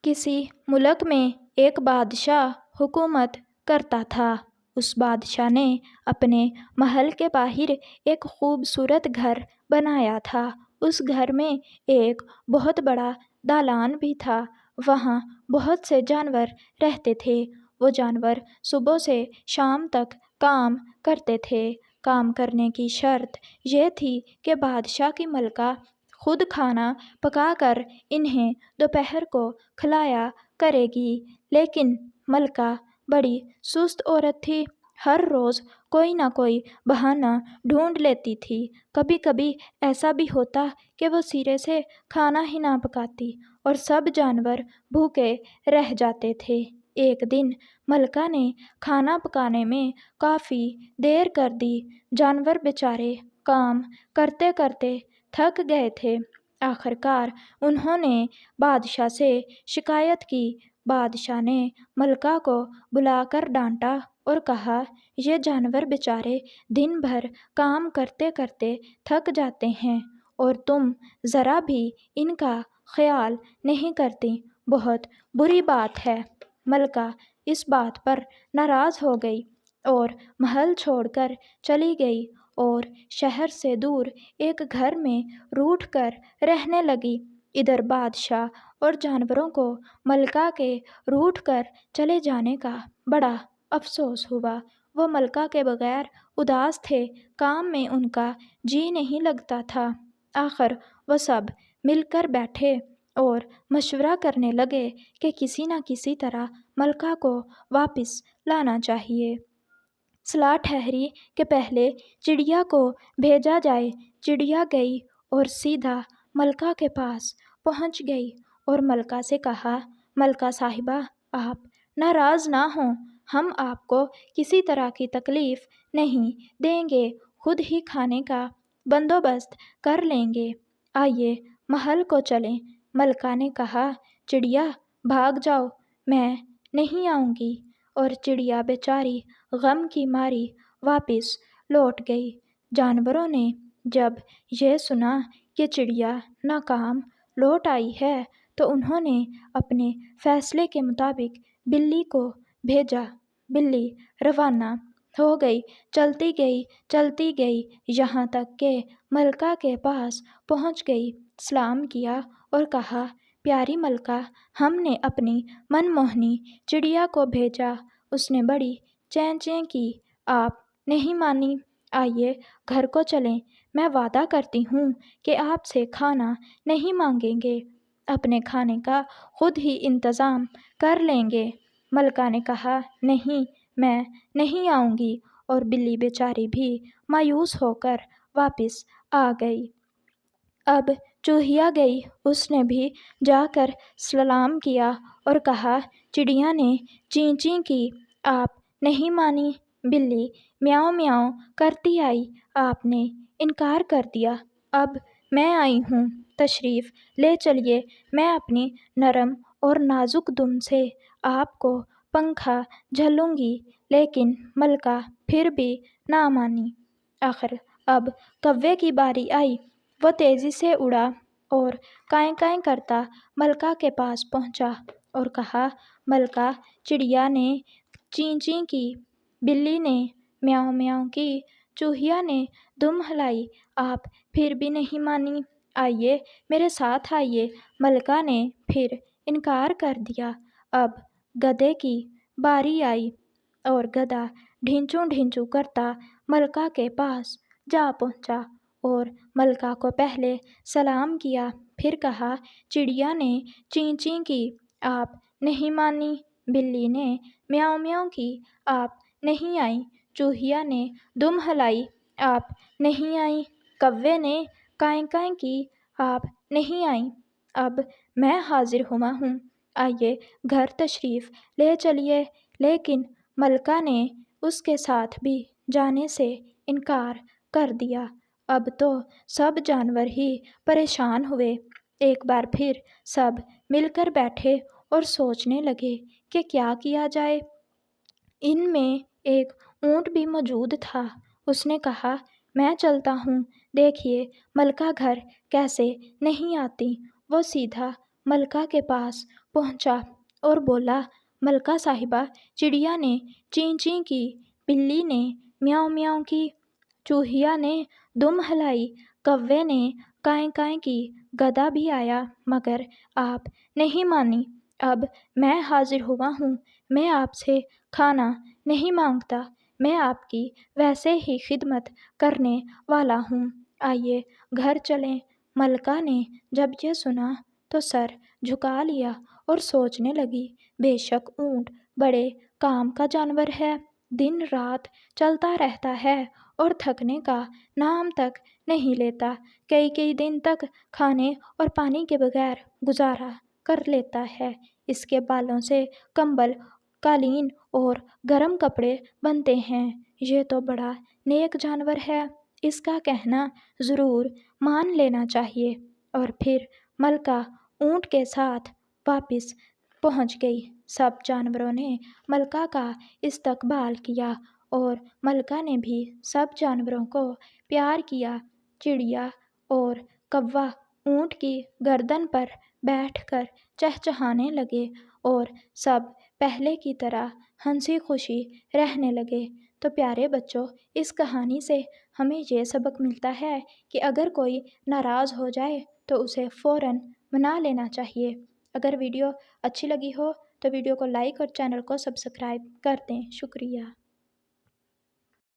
کسی ملک میں ایک بادشاہ حکومت کرتا تھا۔ اس بادشاہ نے اپنے محل کے باہر ایک خوبصورت گھر بنایا تھا۔ اس گھر میں ایک بہت بڑا دالان بھی تھا۔ وہاں بہت سے جانور رہتے تھے۔ وہ جانور صبح سے شام تک کام کرتے تھے۔ کام کرنے کی شرط یہ تھی کہ بادشاہ کی ملکہ خود کھانا پکا کر انہیں دوپہر کو کھلایا کرے گی، لیکن ملکہ بڑی سست عورت تھی۔ ہر روز کوئی نہ کوئی بہانہ ڈھونڈ لیتی تھی۔ کبھی کبھی ایسا بھی ہوتا کہ وہ سرے سے کھانا ہی نہ پکاتی اور سب جانور بھوکے رہ جاتے تھے۔ ایک دن ملکہ نے کھانا پکانے میں کافی دیر کر دی۔ جانور بیچارے کام کرتے کرتے تھک گئے تھے۔ آخر کار انہوں نے بادشاہ سے شکایت کی۔ بادشاہ نے ملکہ کو بلا کر ڈانٹا اور کہا، یہ جانور بیچارے دن بھر کام کرتے کرتے تھک جاتے ہیں اور تم ذرا بھی ان کا خیال نہیں کرتی، بہت بری بات ہے۔ ملکہ اس بات پر ناراض ہو گئی اور محل چھوڑ کر چلی گئی اور شہر سے دور ایک گھر میں روٹھ کر رہنے لگی۔ ادھر بادشاہ اور جانوروں کو ملکہ کے روٹھ کر چلے جانے کا بڑا افسوس ہوا۔ وہ ملکہ کے بغیر اداس تھے، کام میں ان کا جی نہیں لگتا تھا۔ آخر وہ سب مل کر بیٹھے اور مشورہ کرنے لگے کہ کسی نہ کسی طرح ملکہ کو واپس لانا چاہیے۔ صلاح ٹھہری کہ پہلے چڑیا کو بھیجا جائے۔ چڑیا گئی اور سیدھا ملکہ کے پاس پہنچ گئی اور ملکہ سے کہا، ملکہ صاحبہ، آپ ناراض نہ ہوں، ہم آپ کو کسی طرح کی تکلیف نہیں دیں گے، خود ہی کھانے کا بندوبست کر لیں گے، آئیے محل کو چلیں۔ ملکہ نے کہا، چڑیا بھاگ جاؤ، میں نہیں آؤں گی، اور چڑیا بیچاری غم کی ماری واپس لوٹ گئی۔ جانوروں نے جب یہ سنا کہ چڑیا ناکام لوٹ آئی ہے تو انہوں نے اپنے فیصلے کے مطابق بلی کو بھیجا۔ بلی روانہ ہو گئی، چلتی گئی یہاں تک کہ ملکہ کے پاس پہنچ گئی۔ سلام کیا اور کہا، پیاری ملکہ، ہم نے اپنی من موہنی چڑیا کو بھیجا، اس نے بڑی چیں چیں کی، آپ نہیں مانی، آئیے گھر کو چلیں، میں وعدہ کرتی ہوں کہ آپ سے کھانا نہیں مانگیں گے، اپنے کھانے کا خود ہی انتظام کر لیں گے۔ ملکہ نے کہا، نہیں، میں نہیں آؤں گی، اور بلی بیچاری بھی مایوس ہو کر واپس آ گئی۔ اب چوہیا گئی، اس نے بھی جا کر سلام کیا اور کہا، چڑیا نے چیں چیں کی، آپ نہیں مانی، بلی میاؤں میاؤں کرتی آئی، آپ نے انکار کر دیا، اب میں آئی ہوں، تشریف لے چلیے، میں اپنی نرم اور نازک دم سے آپ کو پنکھا جھلوں گی، لیکن ملکہ پھر بھی نہ مانی۔ آخر اب کوے کی باری آئی، وہ تیزی سے اڑا اور کائیں کائیں کرتا ملکہ کے پاس پہنچا اور کہا، ملکہ، چڑیا نے چیں چیں کی، بلی نے میاؤں میاؤں کی، چوہیا نے دم ہلائی، آپ پھر بھی نہیں مانی، آئیے میرے ساتھ آئیے۔ ملکہ نے پھر انکار کر دیا۔ اب گدھے کی باری آئی اور گدھا ڈھینچوں ڈھینچوں کرتا ملکہ کے پاس جا پہنچا اور ملکہ کو پہلے سلام کیا، پھر کہا، چڑیا نے چیں چیں کی، آپ نہیں مانی، بلی نے میاؤں میاؤں کی، آپ نہیں آئیں، چوہیا نے دم ہلائی، آپ نہیں آئیں، کوے نے کائیں کائیں کی، آپ نہیں آئیں، اب میں حاضر ہوا ہوں، آئیے گھر تشریف لے چلیے۔ لیکن ملکہ نے اس کے ساتھ بھی جانے سے انکار کر دیا۔ اب تو سب جانور ہی پریشان ہوئے۔ ایک بار پھر سب مل کر بیٹھے اور سوچنے لگے کہ کیا کیا جائے۔ ان میں ایک اونٹ بھی موجود تھا۔ اس نے کہا، میں چلتا ہوں، دیکھیے ملکہ گھر کیسے نہیں آتی۔ وہ سیدھا ملکہ کے پاس پہنچا اور بولا، ملکہ صاحبہ، چڑیا نے چین چین کی، بلی نے میاؤں میاؤں کی، چوہیا نے دم ہلائی، کوے نے کائیں کائیں کی، گدھا بھی آیا مگر آپ نہیں مانی۔ اب میں حاضر ہوا ہوں، میں آپ سے کھانا نہیں مانگتا، میں آپ کی ویسے ہی خدمت کرنے والا ہوں، آئیے گھر چلیں۔ ملکہ نے جب یہ سنا تو سر جھکا لیا اور سوچنے لگی، بے شک اونٹ بڑے کام کا جانور ہے، دن رات چلتا رہتا ہے اور تھکنے کا نام تک نہیں لیتا، کئی کئی دن تک کھانے اور پانی کے بغیر گزارا کر لیتا ہے، اس کے بالوں سے کمبل، قالین اور گرم کپڑے بنتے ہیں، یہ تو بڑا نیک جانور ہے، اس کا کہنا ضرور مان لینا چاہیے۔ اور پھر ملکہ اونٹ کے ساتھ واپس پہنچ گئی۔ سب جانوروں نے ملکہ کا استقبال کیا اور ملکہ نے بھی سب جانوروں کو پیار کیا۔ چڑیا اور کوا اونٹ کی گردن پر بیٹھ کر چہچہانے لگے اور سب پہلے کی طرح ہنسی خوشی رہنے لگے۔ تو پیارے بچوں، اس کہانی سے ہمیں یہ سبق ملتا ہے کہ اگر کوئی ناراض ہو جائے تو اسے فوراً منا لینا چاہیے۔ اگر ویڈیو اچھی لگی ہو تو ویڈیو کو لائک اور چینل کو سبسکرائب کر دیں۔ شکریہ۔